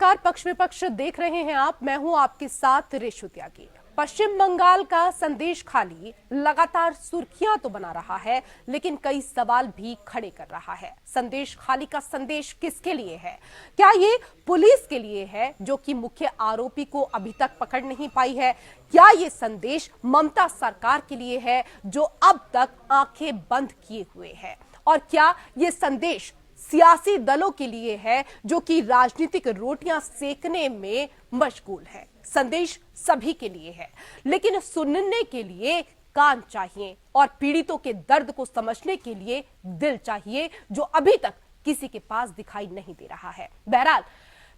नमस्कार, पक्ष विपक्ष देख रहे हैं आप। मैं हूं आपके साथ रेशु त्यागी। पश्चिम बंगाल का संदेश खाली लगातार सुर्खियां तो बना रहा है, लेकिन कई सवाल भी खड़े कर रहा है। संदेश खाली का संदेश किसके लिए है? क्या ये पुलिस के लिए है, जो कि मुख्य आरोपी को अभी तक पकड़ नहीं पाई है? क्या ये संदेश ममता सरकार के लिए है, जो अब तक आंखें बंद किए हुए है? और क्या ये संदेश सियासी दलों के लिए है, जो कि राजनीतिक रोटियां सेकने में मशगूल है? संदेश सभी के लिए है, लेकिन सुनने के लिए कान चाहिए और पीड़ितों के दर्द को समझने के लिए दिल चाहिए, जो अभी तक किसी के पास दिखाई नहीं दे रहा है। बहरहाल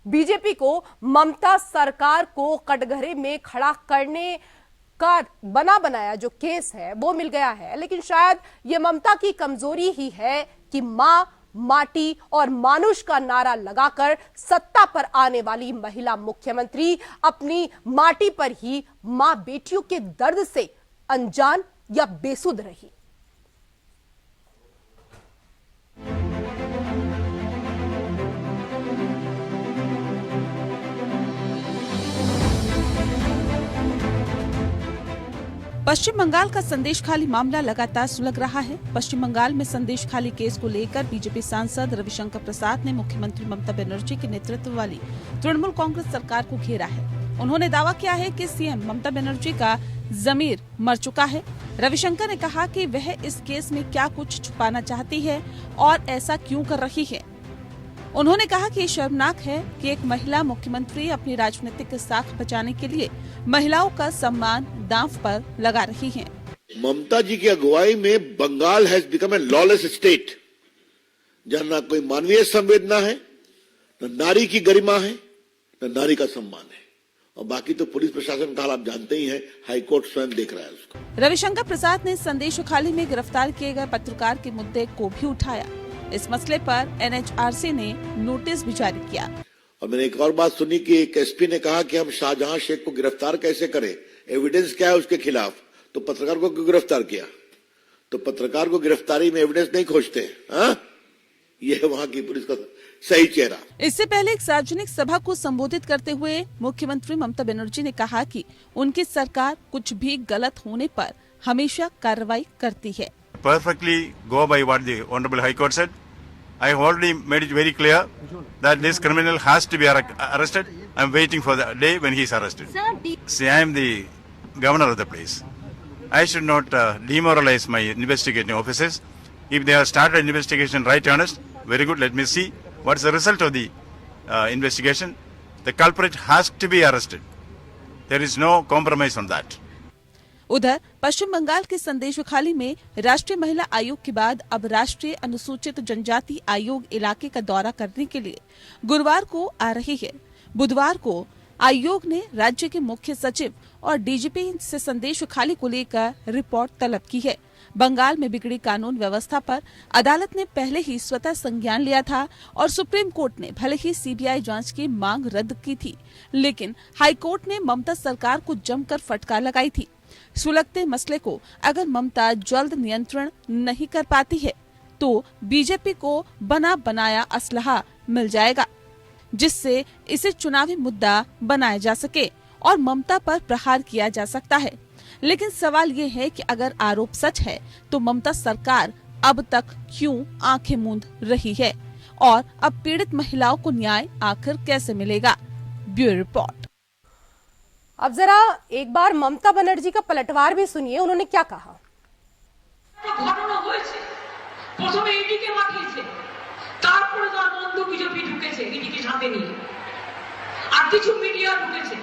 बीजेपी को ममता सरकार को कटघरे में खड़ा करने का बना बनाया जो केस है वो मिल गया है, लेकिन शायद ये ममता की कमजोरी ही है कि मां, माटी और मानुष का नारा लगाकर सत्ता पर आने वाली महिला मुख्यमंत्री अपनी माटी पर ही मां बेटियों के दर्द से अनजान या बेसुध रही। पश्चिम बंगाल का संदेश खाली मामला लगातार सुलग रहा है। पश्चिम बंगाल में संदेश खाली केस को लेकर बीजेपी सांसद रविशंकर प्रसाद ने मुख्यमंत्री ममता बनर्जी के नेतृत्व वाली तृणमूल कांग्रेस सरकार को घेरा है। उन्होंने दावा किया है कि सीएम ममता बनर्जी का जमीर मर चुका है। रविशंकर ने कहा कि वह इस केस में क्या कुछ छुपाना चाहती है और ऐसा क्यों कर रही है। उन्होंने कहा कि ये शर्मनाक है कि एक महिला मुख्यमंत्री अपनी राजनीतिक साख बचाने के लिए महिलाओं का सम्मान दांव पर लगा रही हैं। ममता जी की अगुवाई में Bengal has become a lawless state, जहां ना कोई मानवीय संवेदना है, न नारी की गरिमा है, न नारी का सम्मान है। और बाकी तो पुलिस प्रशासन का हाल आप जानते ही हैं, हाईकोर्ट स्वयं देख रहा है उसको। रविशंकर प्रसाद ने संदेश खाली में गिरफ्तार किए गए पत्रकार के मुद्दे को भी उठाया। इस मसले पर एनएचआरसी ने नोटिस भी जारी किया। और मैंने एक और बात सुनी कि एक एसपी ने कहा कि हम शाहजहां शेख को गिरफ्तार कैसे करें, एविडेंस क्या है उसके खिलाफ, तो पत्रकार को क्यों गिरफ्तार किया? तो पत्रकार को गिरफ्तारी में एविडेंस नहीं खोजते। हाँ, ये है वहां की पुलिस का सही चेहरा। इससे पहले एक सार्वजनिक सभा को संबोधित करते हुए मुख्यमंत्री ममता बनर्जी ने कहा कि उनकी सरकार कुछ भी गलत होने पर हमेशा कार्रवाई करती है। Perfectly go by what the Honorable High Court said. I have already made it very clear that this criminal has to be arrested. I am waiting for the day when he is arrested. See, I am the governor of the place. I should not demoralize my investigating officers. If they have started investigation right honest, very good. Let me see what is the result of the investigation. The culprit has to be arrested. There is no compromise on that. उधर पश्चिम बंगाल के संदेश खाली में राष्ट्रीय महिला आयोग के बाद अब राष्ट्रीय अनुसूचित जनजाति आयोग इलाके का दौरा करने के लिए गुरुवार को आ रही है। बुधवार को आयोग ने राज्य के मुख्य सचिव और डीजीपी से संदेश खाली को लेकर रिपोर्ट तलब की है। बंगाल में बिगड़ी कानून व्यवस्था पर अदालत ने पहले ही स्वतः संज्ञान लिया था और सुप्रीम कोर्ट ने भले ही सीबीआई जांच की मांग रद्द की थी, लेकिन हाईकोर्ट ने ममता सरकार को जमकर फटकार लगाई थी। सुलगते मसले को अगर ममता जल्द नियंत्रण नहीं कर पाती है, तो बीजेपी को बना बनाया असलहा मिल जाएगा, जिससे इसे चुनावी मुद्दा बनाया जा सके और ममता पर प्रहार किया जा सकता है। लेकिन सवाल ये है कि अगर आरोप सच है, तो ममता सरकार अब तक क्यों आंखें मूंद रही है और अब पीड़ित महिलाओं को न्याय आखिर कैसे मिलेगा? Bureau report. अब जरा एक बार ममता बनर्जी का पलटवार भी सुनिए, उन्होंने क्या कहा। ঘটনা হয়েছে, প্রথমে ইডিকে মাঠিয়েছে, তারপরে তার বন্ধু বিজেপি ঢুকেছে ইডিকে সাথে নিয়ে, আর কিছু মিডিয়া ঢুকেছে,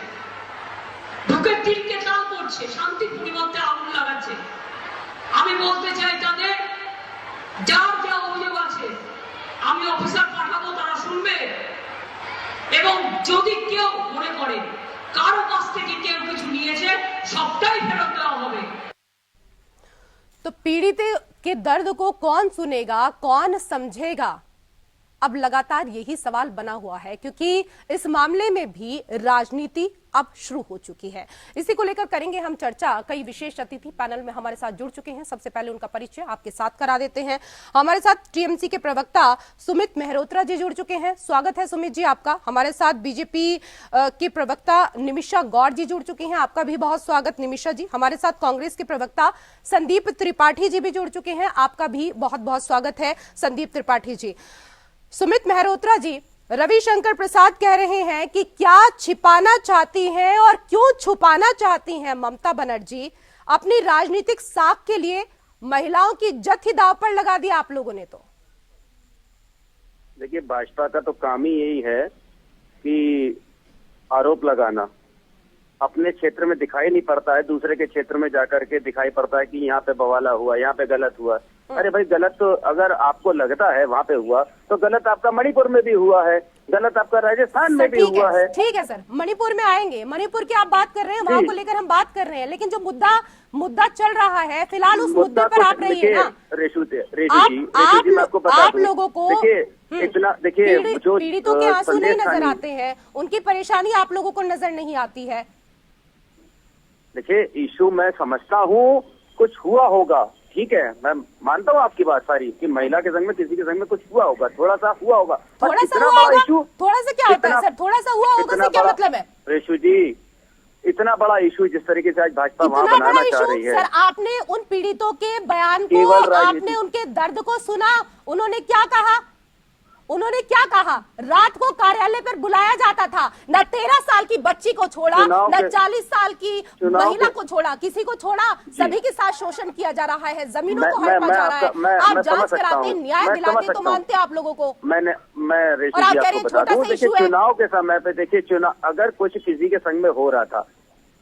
ঢুকে দিলকে চাল করছে, শান্তি পরিবর্তে আগুন লাগাচ্ছে। আমি বলতে চাই তাদের যার যা অভিযোগ আছে আমি অফিসার পাঠাবো, তারা শুনবে, এবং যদি কেউ মনে করে কারো কাছ থেকে কেউ কিছু নিয়েছে সবটাই ফেরত দেওয়া হবে। तो पीड़ित के दर्द को कौन सुनेगा, कौन समझेगा? अब लगातार यही सवाल बना हुआ है, क्योंकि इस मामले में भी राजनीति अब शुरू हो चुकी है। इसी को लेकर करेंगे हम चर्चा। कई विशेष अतिथि पैनल में हमारे साथ जुड़ चुके हैं। सबसे पहले उनका परिचय आपके साथ करा देते हैं। हमारे साथ टीएमसी के प्रवक्ता सुमित मेहरोत्रा जी जुड़ चुके हैं। स्वागत है सुमित जी आपका। हमारे साथ बीजेपी के प्रवक्ता निमिषा गौड़ जी जुड़ चुके हैं। आपका भी बहुत स्वागत निमिषा जी। हमारे साथ कांग्रेस के प्रवक्ता संदीप त्रिपाठी जी भी जुड़ चुके हैं। आपका भी बहुत बहुत स्वागत है संदीप त्रिपाठी जी। सुमित मेहरोत्रा जी, रविशंकर प्रसाद कह रहे हैं कि क्या छिपाना चाहती हैं और क्यों छुपाना चाहती हैं ममता बनर्जी अपनी राजनीतिक साख के लिए महिलाओं की इज्जत ही दांव पर लगा दी आप लोगों ने। तो देखिए, भाजपा का तो काम ही यही है कि आरोप लगाना। अपने क्षेत्र में दिखाई नहीं पड़ता है, दूसरे के क्षेत्र में जाकर के दिखाई पड़ता है कि यहाँ पे बवाला हुआ, यहाँ पे गलत हुआ। अरे भाई, गलत तो अगर आपको लगता है वहाँ पे हुआ तो गलत आपका मणिपुर में भी हुआ है, गलत आपका राजस्थान में भी हुआ है। ठीक है सर, मणिपुर में आएंगे। मणिपुर की आप बात कर रहे हैं, वहाँ को लेकर हम बात कर रहे हैं, लेकिन जो मुद्दा चल रहा है फिलहाल उस मुद्दे पर आप रहिए ना। रेशु जी, मैं आपको बता दूं, आप लोगों को देखिए जो पीड़ितों के आंसू नहीं नजर आते हैं, उनकी परेशानी आप लोगों को नजर नहीं आती है। देखिए, इशू मैं समझता हूँ कुछ हुआ होगा, ठीक है, मैं मानता हूँ आपकी बात सारी कि महिला के संग में किसी के संग में कुछ हुआ होगा, थोड़ा सा हुआ होगा। थोड़ा सा हुआ होगा, थोड़ा सा क्या होता है सर? थोड़ा सा हुआ होगा से क्या मतलब है? रेशु जी, इतना बड़ा इशू जिस तरीके से आज भाजपा वहाँ बनाना चाह रही है। सर, आपने उन पीड़ितों के बयान को, आपने उनके दर्द को सुना। उन्होंने क्या कहा? रात को कार्यालय पर बुलाया जाता था, न 13 साल की बच्ची को छोड़ा, न 40 साल की महिला को छोड़ा, किसी को छोड़ा, सभी के साथ शोषण किया जा रहा है, जमीनों को हड़पा जा रहा है। आप जांच कराते, न्याय दिलाते तो मानते आप लोगों को। मैं रेशु जी आपको बता दूं, देखिए चुनाव के समय पे, देखिए चुनाव अगर कुछ किसी के संग में हो रहा था,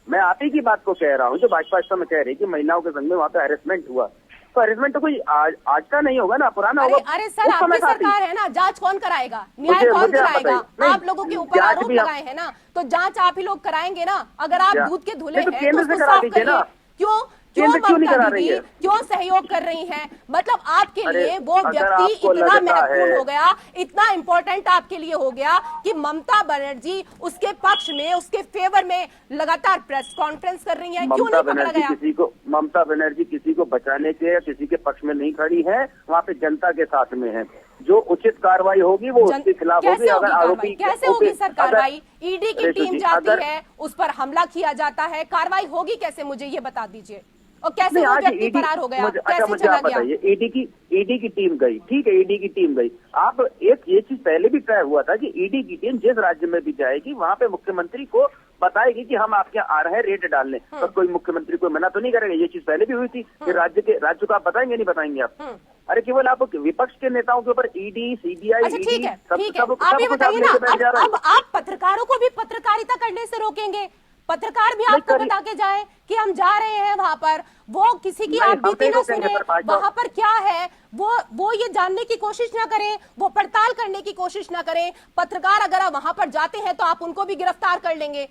मैं आप ही की बात को कह रहा हूँ जो भाजपा इस समय कह रही है कि महिलाओं के संग में वहाँ पे हैरेसमेंट हुआ, तो हैरेसमेंट तो कोई आज का नहीं होगा ना, पुराना होगा। अरे सर, आपकी सरकार है ना, जांच कौन कराएगा, न्याय कौन कराएगा? आप लोगों के ऊपर आरोप लगाए हैं ना, तो जांच आप ही लोग कराएंगे ना। अगर आप दूध के धुले हैं तो उसको साफ करिए। क्यों ममता दीदी क्यों सहयोग कर रही हैं? मतलब आपके लिए वो व्यक्ति इतना महत्वपूर्ण हो गया, इतना इम्पोर्टेंट आपके लिए हो गया कि ममता बनर्जी उसके पक्ष में, उसके फेवर में लगातार प्रेस कॉन्फ्रेंस कर रही है। क्यों नहीं पकड़ा गया? ममता बनर्जी किसी को बचाने के या किसी के पक्ष में नहीं खड़ी है, वहाँ पे जनता के साथ में है। जो उचित कार्रवाई होगी वो उसके खिलाफ होगी। अगर आरोपी कैसे होगी सर कार्रवाई? ईडी की टीम जाती है, उस पर हमला किया जाता है, कार्रवाई होगी कैसे? मुझे ये बता दीजिए। और कैसे वो व्यक्ति फरार हो गया, कैसे चला गया? ईडी की टीम गई, ठीक है, ईडी की टीम गई। आप ये चीज पहले भी तय हुआ था कि ईडी की टीम जिस राज्य में भी जाएगी वहाँ पे मुख्यमंत्री को बताएगी कि हम आपके यहाँ आ रहे हैं रेड डालने, तो कोई मुख्यमंत्री को मना तो नहीं करेगा। ये चीज पहले भी हुई थी कि राज्य को आप बताएंगे नहीं बताएंगे आप? अरे केवल आप विपक्ष के नेताओं के ऊपर ईडी, सीबीआई, ठीक है, आप ये बताइए ना, अब आप पत्रकारों को भी पत्रकारिता करने से रोकेंगे? पत्रकार भी आपको बता के जाए कि हम जा रहे हैं वहां पर, वो किसी की आप बीती ना सुने, वहां पर क्या है वो ये जानने की कोशिश ना करें, वो पड़ताल करने की कोशिश ना करें। पत्रकार अगर आप वहां पर जाते हैं तो आप उनको भी गिरफ्तार कर लेंगे?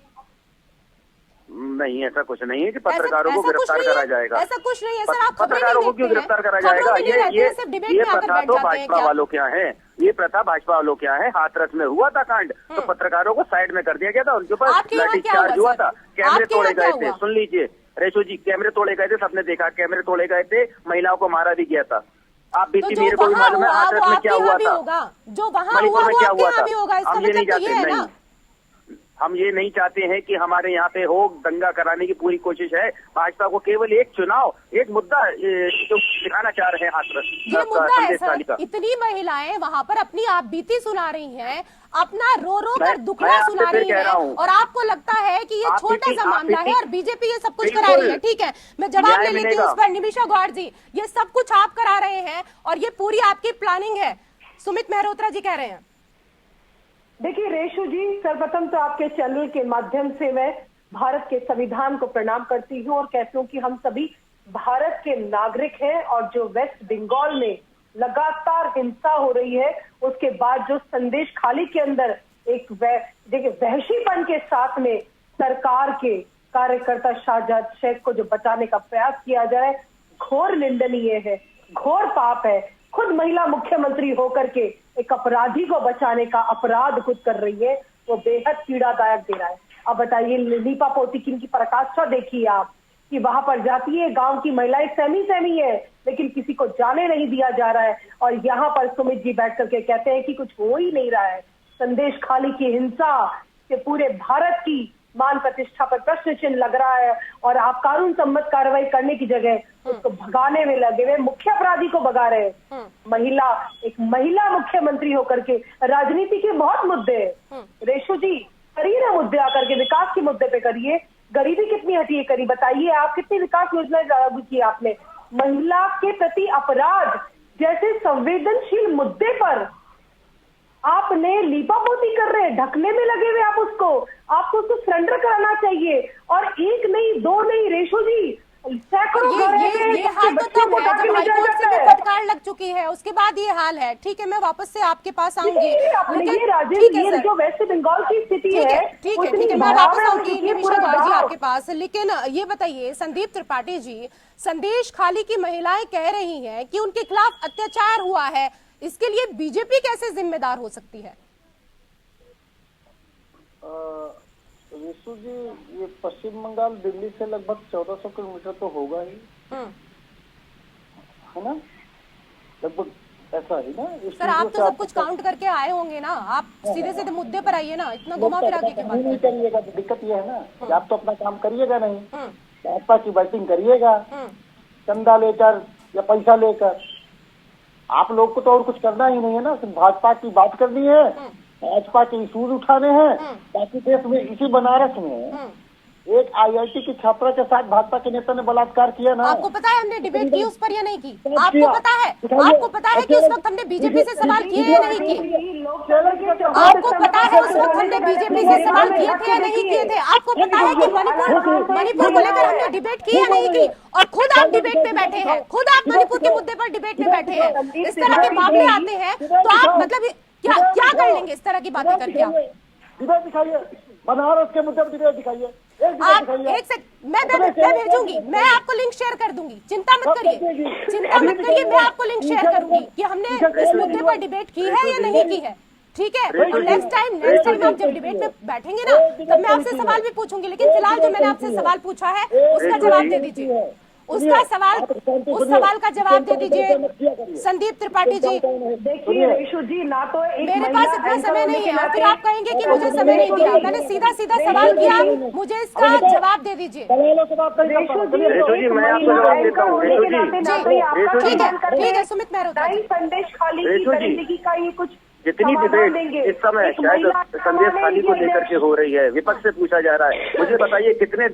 नहीं, ऐसा कुछ नहीं है कि पत्रकारों को गिरफ्तार करा जाएगा। ऐसा कुछ नहीं है सर, आप पत्रकारों को क्यों गिरफ्तार करा जाएगा? ये प्रथा तो भाजपा वालों के यहाँ है, ये प्रथा भाजपा वालों के यहाँ है। हाथरस में हुआ था कांड, तो पत्रकारों को साइड में कर दिया गया था, उनके ऊपर लाठीचार्ज हुआ था, कैमरे तोड़े गए थे। सुन लीजिए रेशु जी, कैमरे तोड़े गए थे, सबने देखा, कैमरे तोड़े गए थे, महिलाओं को मारा भी गया था। आप बीती मेरे को भी मालूम है हाथरस में क्या हुआ था, जो वहाँ मणिपुर में क्या हुआ था। हम ये नहीं चाहते, नहीं, हम ये नहीं चाहते हैं कि हमारे यहाँ पे हो, दंगा कराने की पूरी कोशिश है। भाजपा को केवल एक चुनाव, एक मुद्दा जो दिखाना चाह रहे हैं हाथरस। ये मुद्दा है सर, इतनी महिलाएं वहाँ पर अपनी आप बीती सुना रही हैं, अपना रो रो कर दुखड़ा सुना रही है, और आपको लगता है कि ये छोटा सा मामला है और बीजेपी ये सब कुछ करा रही है। ठीक है, मैं जवाब ले लेती हूँ उस पर। निमिषा गौड़ जी, ये सब कुछ आप करा रहे हैं और ये पूरी आपकी प्लानिंग है, सुमित मेहरोत्रा जी कह रहे हैं। देखिए रेशु जी, सर्वप्रथम तो आपके चैनल के माध्यम से मैं भारत के संविधान को प्रणाम करती हूँ और कहती हूँ कि हम सभी भारत के नागरिक हैं, और जो वेस्ट बंगाल में लगातार हिंसा हो रही है, उसके बाद जो संदेश खाली के अंदर एक देखिए वहशीपन के साथ में सरकार के कार्यकर्ता शाहजाद शेख को जो बचाने का प्रयास किया जा रहा है, घोर निंदनीय है, घोर पाप है। खुद महिला मुख्यमंत्री होकर के एक अपराधी को बचाने का अपराध खुद कर रही है, वो बेहद पीड़ादायक दे रहा है। अब बताइए लीपा पोती की पराकाष्ठा देखिए आप कि वहां पर जाती है, गांव की महिलाएं सहमी है, लेकिन किसी को जाने नहीं दिया जा रहा है। और यहाँ पर सुमित जी बैठ करके कहते हैं कि कुछ हो ही नहीं रहा है। संदेश खाली की हिंसा से पूरे भारत की मान प्रतिष्ठा पर प्रश्न चिन्ह लग रहा है और आप कानून सम्मत कार्रवाई करने की जगह उसको भगाने में लगे हुए, मुख्य अपराधी को भगा रहे हैं। एक महिला मुख्यमंत्री होकर के राजनीति के बहुत मुद्दे हैं। रेशु जी करिए ना मुद्दे आकर के, विकास के मुद्दे पे करिए। गरीबी कितनी हटी है करी, बताइए आप कितनी विकास योजनाएं लागू की आपने। महिला के प्रति अपराध जैसे संवेदनशील मुद्दे पर आपने लीपापोती कर रहे हैं, ढकने में लगे हुए आपको उसको सरेंडर कराना चाहिए। और एक नहीं, दो नहीं रेशु जी, सैकड़ों ये हाल तो तब है जब हाईकोर्ट से भी फटकार लग चुकी है, उसके बाद ये हाल है। ठीक है, मैं वापस से आपके पास आऊंगी। ये जो वेस्ट बंगाल की स्थिति है, ठीक है, मैं वापस आऊंगी निमिषा गौर जी आपके पास। लेकिन ये बताइए संदीप त्रिपाठी जी, संदेश खाली की महिलाएं कह रही हैं कि उनके खिलाफ अत्याचार हुआ है, इसके लिए बीजेपी कैसे जिम्मेदार हो सकती है? विशु जी, ये पश्चिम बंगाल दिल्ली से लगभग 1400 किलोमीटर तो होगा ही, है ना? लगभग ऐसा ही ना। सर आप तो सब कुछ काउंट करके आए होंगे ना, आप सीधे सीधे मुद्दे पर आइए ना, इतना घुमा फिरा के बात नहीं करिएगा तो दिक्कत ये है ना कि आप तो अपना काम करिएगा नहीं, भाजपा की बैटिंग करिएगा चंदा लेकर या पैसा लेकर। आप लोग को तो और कुछ करना ही नहीं है ना, सिर्फ भाजपा की बात करनी है, भाजपा के इशूज उठाने हैं। बाकी देश में, इसी बनारस में एक आईआईटी की छात्रा के साथ भाजपा के नेता ने बलात्कार किया ना। आपको पता है हमने डिबेट की उस पर या नहीं की? आपको पता है कि उस वक्त हमने बीजेपी से सवाल किए या नहीं किए? आपको पता है उस वक्त हमने बीजेपी से सवाल किए थे या नहीं किए थे? आपको पता है कि मणिपुर को लेकर हमने डिबेट की या नहीं की? और खुद आप डिबेट में बैठे हैं, खुद आप मणिपुर के मुद्दे पर डिबेट में बैठे हैं। इस तरह के मामले आते हैं तो आप मतलब क्या कर लेंगे इस तरह की बातें करके? आप डिबेट दिखाइए, बनारस के मुद्दे पर डिबेट दिखाइए। आप एक सेकंड, मैं भेजूंगी, मैं आपको लिंक शेयर कर दूंगी, चिंता मत करिए, मैं आपको लिंक शेयर करूंगी कि हमने इस मुद्दे पर डिबेट की है या नहीं की है। ठीक है, और नेक्स्ट टाइम आप जब डिबेट में बैठेंगे ना तब मैं आपसे सवाल भी पूछूंगी, लेकिन फिलहाल जो मैंने आपसे सवाल पूछा है उसका जवाब दे दीजिए। उस सवाल का जवाब दे दीजिए संदीप त्रिपाठी जी। देखिए रेशु जी, ना तो मेरे पास इतना समय नहीं है और फिर आप कहेंगे कि मुझे समय नहीं दिया। मैंने सीधा सवाल किया, मुझे इसका जवाब दे दीजिए। ठीक है सुमित मेहरोत्रा, संदेश खाली की का ये कुछ जितनी डिबेट इस समय शायद संदेश खाली को लेकर के हो रही है, विपक्ष से पूछा जा रहा है। मुझे बताइए कितने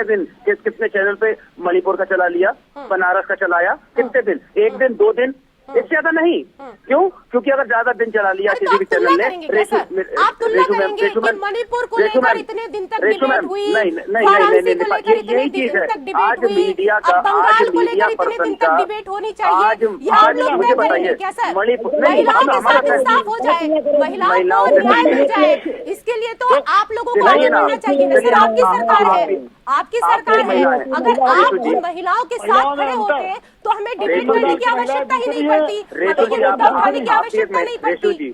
दिन कितने चैनल पे मणिपुर का चला लिया, बनारस का चलाया, कितने दिन? 1 दिन 2 दिन, इससे ज्यादा नहीं। क्यों? क्योंकि अगर ज्यादा दिन चला लिया किसी भी चैनल ने, आप तुलना करेंगे कि मणिपुर को लेकर इतने दिन तक डिबेट हुई, यही चीज है। आज मीडिया का, आज मीडिया पर्सन का, आज मुझे बताइए मणिपुर महिलाओं के साथ इंसाफ हो जाए, महिलाओं को न्याय मिल जाए, इसके लिए तो आप लोगों को आगे बढ़ना चाहिए ना सर। आपकी सरकार है, आपकी सरकार है। अगर आप उन महिलाओं के साथ खड़े होते तो हमें डिबेट करने की आवश्यकता ही नहीं पड़ती, हमें ये मुद्दा उठाने की आवश्यकता नहीं पड़ती।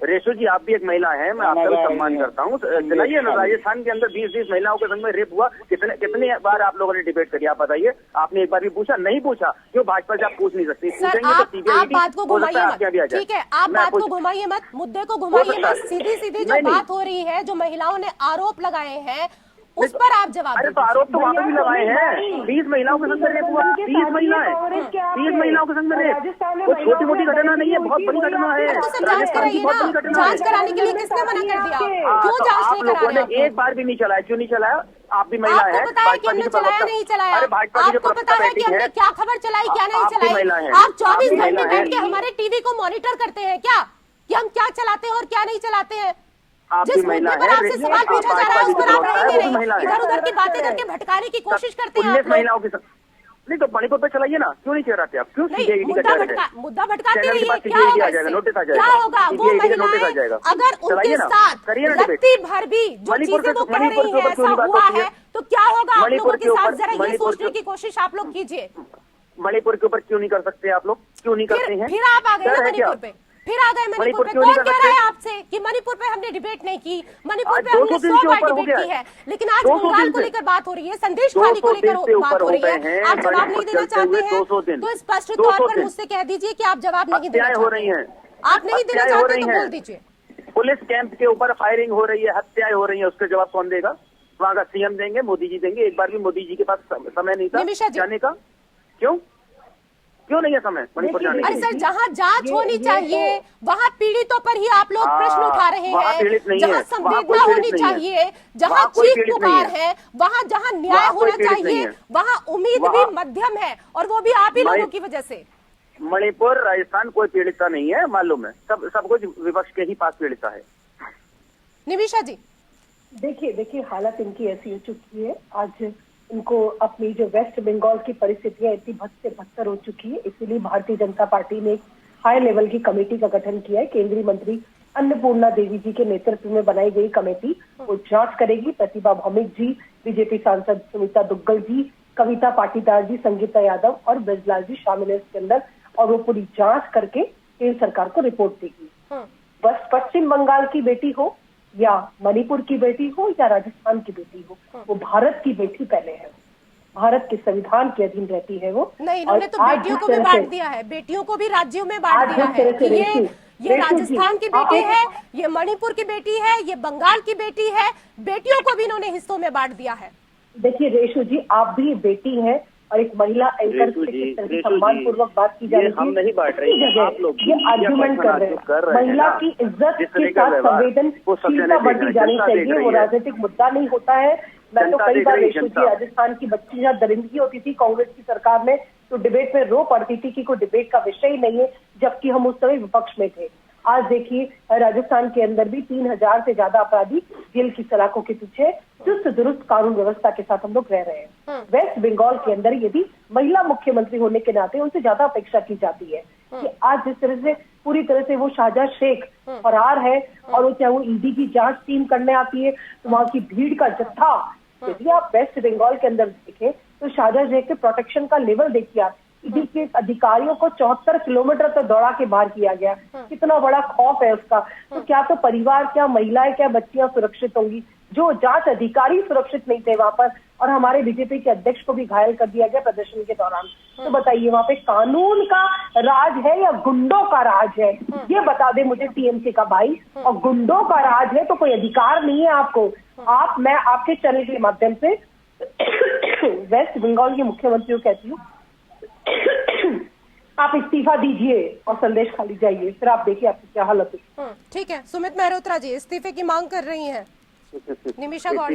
रेशु जी, आप भी एक महिला हैं, मैं आपका भी सम्मान करता हूँ। सुनाइए ना, राजस्थान के अंदर 20 महिलाओं के संग में रेप हुआ, कितने बार आप लोगों ने डिबेट करी? आप बताइए, आपने एक बार भी पूछा? नहीं पूछा। क्यों? भाजपा से आप पूछ नहीं सकती। आप बात को घुमाइए मत, ठीक है? आप बात को घुमाइए मत, मुद्दे को घुमाइए मत। सीधी जो बात हो रही है, जो महिलाओं ने आरोप लगाए हैं उस पर आप जवाब। अरे तो आरोप तो वहाँ पे भी लगाए हैं। 20 महिलाओं के संग में रेप हुआ, 30 महिलाओं के संग में रेप। वो छोटी मोटी घटना नहीं है, बहुत बड़ी घटना है। जांच कराइए ना, जांच कराने के लिए किसने मना कर दिया? क्यों जांच नहीं करा रहे हैं? एक बार भी नहीं चलाया। क्यों नहीं चलाया? आप भी महिला है। आपको पता है कि हमने चलाया नहीं चलाया? आपको पता है कि हमने क्या खबर चलाई, क्या नहीं चलाई? आप 24 घंटे बैठ के हमारे टीवी को मॉनिटर करते हैं क्या, कि हम क्या चलाते हैं और क्या नहीं चलाते हैं? जिस मुद्दे पर आपसे सवाल पूछा जा रहा है उस पर आप रहेंगे नहीं, इधर उधर की बातें करके भटकाने की कोशिश करते हैं। महिलाओं के नहीं तो मणिपुर पे चलाइए ना, क्यों नहीं चलाते आप? क्यों? मुद्दा भटकाते रहिए, क्या होगा? नोटिस आ जाएगा, क्या होगा? वो महिलाएं अगर उनके साथ रत्ती भर भी जो चीजें वो कह रही है ऐसा हुआ है तो क्या होगा आप लोगों के साथ? जरा ये सोचने की कोशिश आप लोग कीजिए। मणिपुर के ऊपर क्यों नहीं कर सकते आप लोग? क्यों नहीं करते हैं? फिर आप आ गए ना मणिपुर पे, फिर आ गए मणिपुर पे। क्यों कौन नहीं कह कर रहा है सकते? आपसे कि मणिपुर पे हमने डिबेट नहीं की? मणिपुर पे 200 हमने दिन 100 से बार ऊपर हो डिबेट गया की है, लेकिन आज 200 बंगाल दिन को से। लेकर बात हो रही है, संदेश खाली को 200 लेकर दिन से बात ऊपर हो हो रही गए है। हैं, आप जवाब नहीं मणिपुर देना चलते चाहते हुए हैं 200 दिन। तो स्पष्ट 200 तौर पर दिन। मुझसे कह दीजिए कि आप जवाब नहीं देना हत्याएं हो चाहते रही हैं। हैं। आप नहीं देना हत्याएं हो चाहते रही तो हैं। बोल दीजिए। पुलिस कैंप के ऊपर फायरिंग हो रही है, हत्याएं हो रही है, उसका जवाब कौन देगा? वहाँ का सीएम देंगे, मोदी जी देंगे। एक बार भी मोदी जी के पास समय नहीं था निमिषा जी। जाने का। क्यों नहीं है समय मणिपुर जाने अरे के सर, लिए? जहाँ जांच होनी चाहिए वहाँ पीड़ितों पर ही आप लोग प्रश्न उठा रहे वहाँ हैं। पीड़ित नहीं जहाँ है, वहाँ कोई संवेदना पीड़ित होनी नहीं है। चाहिए, जहाँ वहाँ कोई चीख पीड़ित नहीं पुकार है। है, वहाँ जहाँ न्याय वहाँ कोई होना पीड़ित नहीं चाहिए, है। वहाँ उम्मीद भी वहाँ- मध्यम है, और वो भी आप ही लोगों की वजह से। मणिपुर राजस्थान कोई पीड़िता नहीं है, मालूम है। सब कुछ विपक्ष के ही पास पीड़िता है। निमिषा जी, देखिए हालत इनकी ऐसी हो चुकी है। आज इनको अपनी जो वेस्ट बंगाल की परिस्थितियां इतनी भद से बदतर हो चुकी है, इसीलिए भारतीय जनता पार्टी ने एक हाई लेवल की कमेटी का गठन किया है। केंद्रीय मंत्री अन्नपूर्णा देवी जी के नेतृत्व में बनाई गई कमेटी वो जांच करेगी। प्रतिभा भौमिक जी, बीजेपी सांसद सुनीता दुग्गल जी, कविता पाटीदार जी, संगीता यादव और ब्रजलाल जी शामिल है इसके अंदर, और वो पूरी जांच करके केंद्र सरकार को रिपोर्ट देगी। बस पश्चिम बंगाल की बेटी हो या मणिपुर की बेटी हो या राजस्थान की बेटी हो, वो भारत की बेटी पहले है, भारत के संविधान के अधीन रहती है वो। नहीं, इन्होंने तो आज बेटियों जिस को भी तरह बांट से- दिया है, बेटियों को भी राज्यों में बांट आज दिया जिस है तरह से कि रेशू ये जी, राजस्थान की आप बेटी एक- है, ये मणिपुर की बेटी है, ये बंगाल की बेटी है, बेटियों को भी इन्होंने हिस्सों में बांट दिया है। देखिए रेशू जी, आप भी बेटी हैं और एक महिला एंकर रेशू से जी, किस तरह की रेशू सम्मान जी, पूर्वक बात की जा ये रही हम नहीं बांट रहे हैं, जगह आप लोग ये मीडिया आर्ग्यूमेंट पर्सन कर रहे आर्ग्यू कर रहे हैं। हैं महिला ना। की इज्जत जिस के तरह का साथ व्यवहार, वो सबसे संवेदनशीलता नहीं बढ़ती देख जानी जनता चाहिए। देख वो रही है। राजनीतिक मुद्दा नहीं होता है। मैं तो जनता कई देख बार रही है, रेशू जी, जनता। राजस्थान की बच्ची जहाँ दरिंदगी होती थी कांग्रेस की सरकार में, तो डिबेट में रो पड़ती थी कि कोई डिबेट का विषय ही नहीं है, जबकि हम उस समय विपक्ष में थे। आज देखिए राजस्थान के अंदर भी 3000 से ज्यादा अपराधी जेल की सलाखों के पीछे चुस्त दुरुस्त कानून व्यवस्था के साथ हम लोग रह रहे हैं। वेस्ट बंगाल के अंदर यदि महिला मुख्यमंत्री होने के नाते उनसे ज्यादा अपेक्षा की जाती है कि आज जिस तरह से पूरी तरह से वो शाहजहां शेख फरार है और वो चाहे वो ईडी की जांच टीम करने आती है, तो वहां की भीड़ का जत्था, यदि आप वेस्ट बंगाल के अंदर देखें तो शाहजहां शेख के प्रोटेक्शन का लेवल देखिए आप। ईडी के अधिकारियों को 74 किलोमीटर तक दौड़ा के बाहर किया गया। कितना बड़ा खौफ है उसका। तो क्या तो परिवार, क्या महिलाएं, क्या बच्चियां सुरक्षित होंगी? जो जांच अधिकारी सुरक्षित नहीं थे वहां पर, और हमारे बीजेपी के अध्यक्ष को भी घायल कर दिया गया प्रदर्शन के दौरान। तो बताइए वहां पे कानून का राज है या गुंडों का राज है? ये बता दे मुझे टीएमसी का भाई। और गुंडों का राज है तो कोई अधिकार नहीं है आपको। मैं आपके चैनल के माध्यम से वेस्ट बंगाल के मुख्यमंत्री को कहती हूँ, आप इस्तीफा दीजिए और संदेश खाली जाइए, फिर आप देखिए आपकी क्या हालत है। ठीक है, सुमित मेहरोत्रा जी इस्तीफे की मांग कर रही हैं। निमिषा गौड़ जी,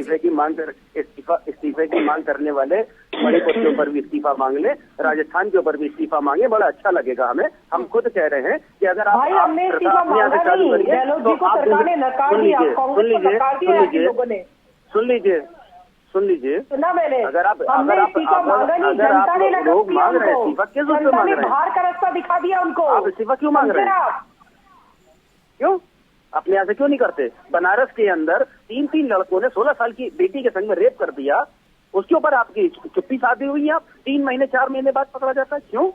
इस्तीफे की मांग करने वाले मणिपुर के ऊपर भी इस्तीफा मांग ले, राजस्थान के ऊपर भी इस्तीफा मांगे, बड़ा अच्छा लगेगा हमें। हम खुद कह रहे हैं कि अगर आप भाई हमने इस्तीफा मांगा नहीं, गहलोत जी को सरकार ने नकार दिया, कांग्रेस को नकार दिया आप लोगों ने। सुन लीजिए, सुना मैंने। अगर आप इस्तीफा मांगा नहीं, जनता ने नकार लोग दिया मांग रहे हैं उनको। इस्तीफा, किस रूप में जनता मांग ने रहे हैं? बाहर का रास्ता दिखा दिया उनको। आप इस्तीफा क्यों मांग रहे हैं? क्यों अपने यहाँ से क्यों नहीं करते? बनारस के अंदर 3 लड़कों ने 16 साल की बेटी के संग में रेप कर दिया, उसके ऊपर आपकी चुप्पी साधी हुई है। आप 3 महीने 4 महीने बाद पकड़ा जाता है, क्यों?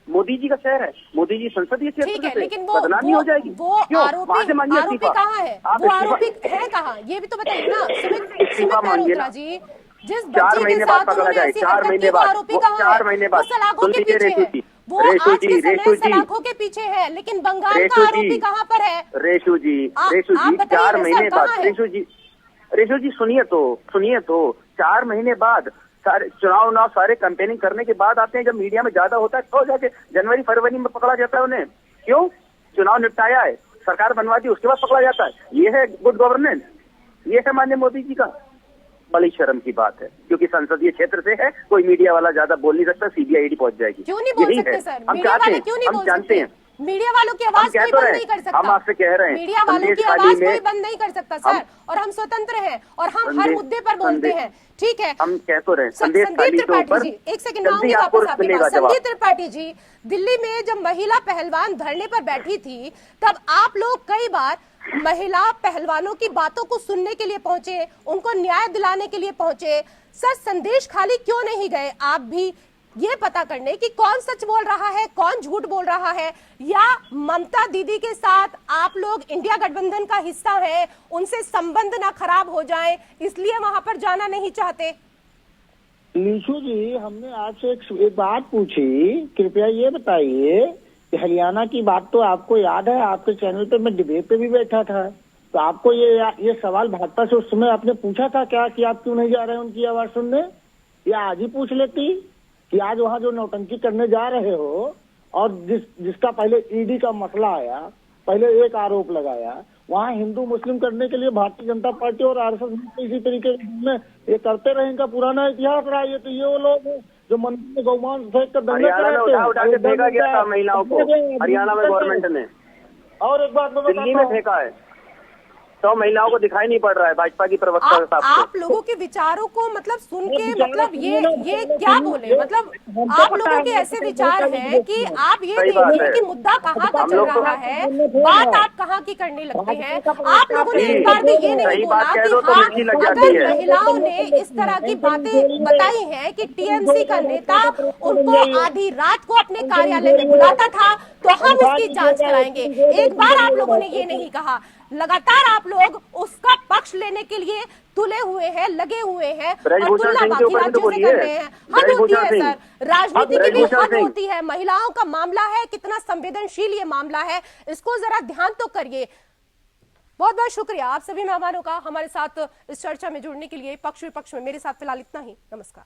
मोदी जी का शहर है, मोदी जी संसदीय ठीक क्षेत्र है, से लेकिन बदनामी हो जाएगी। वो क्यों? आरोपी वहाँ से मांगिए आरोपी इस्तीफा। कहाँ है? आप वो इस्तीफा- आरोपी है कहाँ? ये भी तो बताइए ना। सुमित मांगिए मेहरोत्रा ना। जी, जिस 4 बच्ची के महीने बाद साथ पकड़ा उन्होंने जाए, ऐसी 4 हरकत की, महीने वो बाद, आरोपी कहाँ 4 है? महीने वो बाद। सलाखों सुन के लीजिए पीछे रेशू है, जी, वो रेशू आज जी, के समय रेशू जी। सलाखों के पीछे है, लेकिन बंगाल रेशू का जी, आरोपी कहाँ पर है? रेशू जी, आप 4 बताइए महीने कहाँ बाद, है? रेशू जी सुनिए तो 4 महीने बाद सारे चुनाव सारे कैंपेनिंग करने के बाद आते हैं, जब मीडिया में ज्यादा होता है तो जाके जनवरी फरवरी में पकड़ा जाता है उन्हें। क्यों? चुनाव निपटाया है, सरकार बनवा दी, उसके बाद पकड़ा जाता है। ये है गुड गवर्नेंस, ये है माननीय मोदी जी का। बड़ी शर्म की बात है, क्योंकि संसदीय क्षेत्र से है, कोई मीडिया वाला ज्यादा बोल नहीं सकता, सीबीआई ईडी पहुंच जाएगी। क्यों नहीं बोल यही सकते है। सर? हम मीडिया चाहते वाले हैं, क्यों नहीं हम बोल जानते सकते? हैं, मीडिया वालों की आवाज कोई बंद नहीं कर सकता। हम आपसे कह रहे हैं, मीडिया वालों की संदेश आवाज खाली में कोई बंद नहीं कर सकता सर, और हम स्वतंत्र हैं और हम हर मुद्दे पर बोलते हैं। ठीक है, हम कह तो रहे हैं, संदेश संदीप खाली के त्रिपाठी ऊपर जी, एक सेकंड जल्दी आऊंगी आपको वापस आपके मिलेगा पास। जवाब। संदीप त्रिपाठी जी, दिल्ली में जब महिला पहलवान धरने पर बैठी थी, तब आप लोग कई बार महिला पहलवानों की बातों को सुनने के लिए पहुंचे, उनको न्याय दिलाने के लिए पहुंचे। सर, संदेश खाली क्यों नहीं गए? आप भी ये पता करने कि कौन सच बोल रहा है, कौन झूठ बोल रहा है, या ममता दीदी के साथ आप लोग इंडिया गठबंधन का हिस्सा हैं, उनसे संबंध ना खराब हो जाए इसलिए वहां पर जाना नहीं चाहते? लीशु जी, हमने आपसे एक बात पूछी, कृपया ये बताइए कि हरियाणा की बात तो आपको याद है, आपके चैनल पे मैं डिबेट पे भी बैठा था, तो आपको ये सवाल भाजपा से उस समय आपने पूछा था क्या कि आप क्यों नहीं जा रहे हैं उनकी आवाज सुनने? या आज ही पूछ लेती कि आज वहाँ जो नौटंकी करने जा रहे हो, और जिसका पहले ईडी का मसला आया, पहले एक आरोप लगाया, वहाँ हिंदू मुस्लिम करने के लिए भारतीय जनता पार्टी और आरएसएस इसी तरीके में ये करते रहे, इनका पुराना इतिहास रहा है। तो ये वो लोग हैं जो मंदिर में गौमांस फेंक कर दंगे कराते हैं। उठा के फेंका गया था महिलाओं को हरियाणा में गवर्नमेंट ने, और एक बात मैं दिल्ली में फेंका है, तो महिलाओं को दिखाई नहीं पड़ रहा है भाजपा की प्रवक्ता। आप लोगों के विचारों को मतलब सुन के मतलब ये क्या बोले, मतलब आप लोगों के ऐसे विचार हैं कि आप ये देखिए कि मुद्दा कहाँ का चल रहा है, बात आप कहाँ की करने लगते हैं। आप लोगों ने एक बार भी ये नहीं बोला कि हाँ, अगर महिलाओं ने इस तरह की बातें बताई हैं कि टीएमसी का नेता उनको आधी रात को अपने कार्यालय में बुलाता था तो हम इसकी जांच कराएंगे, एक बार आप लोगों ने ये नहीं कहा। लगातार आप लोग उसका पक्ष लेने के लिए तुले हुए हैं, लगे हुए हैं और तुलना बाकी राज्यों से कर रहे हैं। हद होती है सर, राजनीति की भी हद होती है। महिलाओं का मामला है, कितना संवेदनशील ये मामला है, इसको जरा ध्यान तो करिए। बहुत बहुत शुक्रिया आप सभी मेहमानों का हमारे साथ इस चर्चा में जुड़ने के लिए। पक्ष विपक्ष में मेरे साथ फिलहाल इतना ही। नमस्कार।